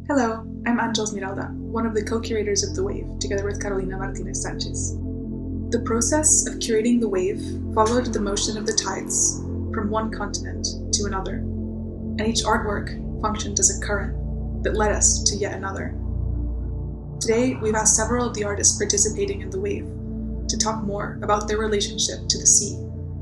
Hello, I'm Angels Miralda, one of the co-curators of The Wave, together with Carolina Martinez Sanchez. The process of curating The Wave followed the motion of the tides from one continent to another, and each artwork functioned as a current that led us to yet another. Today, we've asked several of the artists participating in The Wave to talk more about their relationship to the sea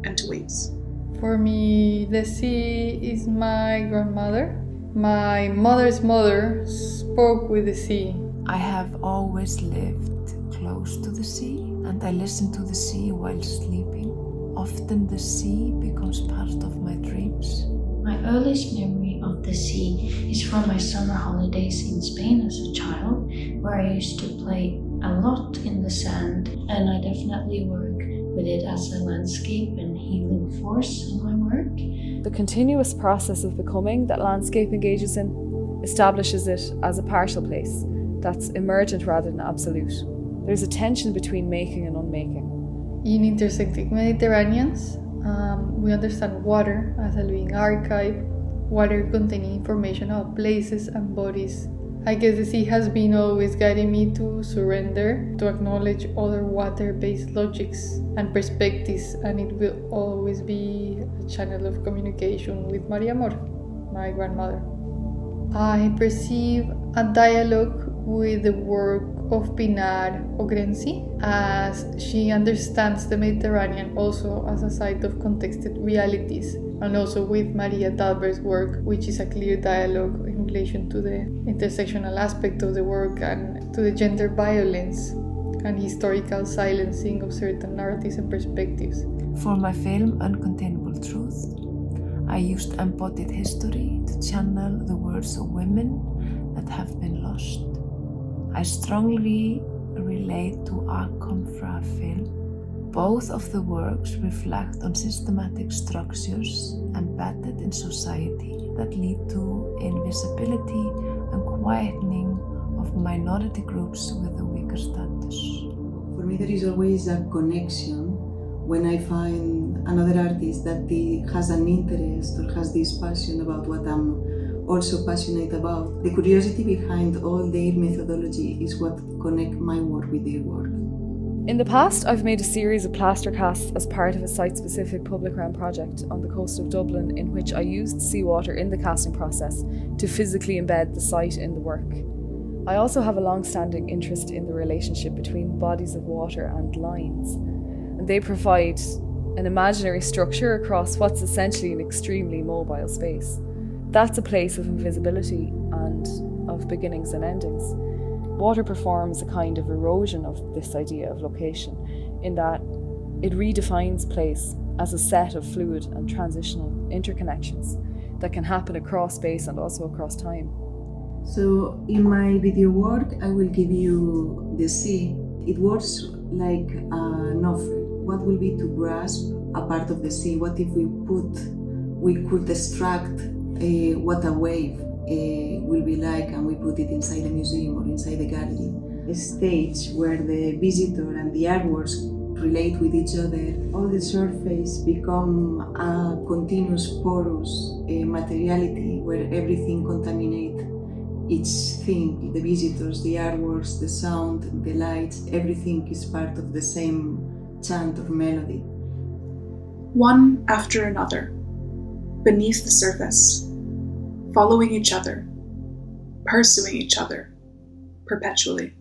and to waves. For me, the sea is my grandmother. My mother's mother spoke with the sea. I have always lived close to the sea, and I listen to the sea while sleeping. Often the sea becomes part of my dreams. My earliest memory of the sea is from my summer holidays in Spain as a child, where I used to play a lot in the sand, and I definitely work with it as a landscape and healing force in my work. The continuous process of becoming that landscape engages in establishes it as a partial place that's emergent rather than absolute. There's a tension between making and unmaking. In Intersecting Mediterraneans, we understand water as a living archive, water containing information about places and bodies. I guess the sea has been always guiding me to surrender, to acknowledge other water-based logics and perspectives, and it will always be a channel of communication with Maria Amor, my grandmother. I perceive a dialogue with the work of Pinar Ogrensi, as she understands the Mediterranean also as a site of contexted realities, and also with Maria Dalberg's work, which is a clear dialogue in relation to the intersectional aspect of the work and to the gender violence and historical silencing of certain narratives and perspectives. For my film Uncontainable Truth, I used embodied history to channel the words of women that have been lost. I strongly relate to Akomfra film. Both of the works reflect on systematic structures embedded in society that lead to invisibility and quietening of minority groups with a weaker status. For me, there is always a connection when I find another artist that has an interest or has this passion about what I'm also passionate about. The curiosity behind all their methodology is what connects my work with their work. In the past, I've made a series of plaster casts as part of a site-specific public realm project on the coast of Dublin, in which I used seawater in the casting process to physically embed the site in the work. I also have a long-standing interest in the relationship between bodies of water and lines, and they provide an imaginary structure across what's essentially an extremely mobile space. That's a place of invisibility and of beginnings and endings. Water performs a kind of erosion of this idea of location, in that it redefines place as a set of fluid and transitional interconnections that can happen across space and also across time. So in my video work, I will give you the sea. It works like an offer. What will be to grasp a part of the sea? What if we could extract what a wave will be like, and we put it inside a museum or inside a gallery. A stage where the visitor and the artworks relate with each other. All the surface become a continuous porous materiality where everything contaminates each thing. The visitors, the artworks, the sound, the lights, everything is part of the same chant or melody. One after another, beneath the surface, following each other, pursuing each other, perpetually.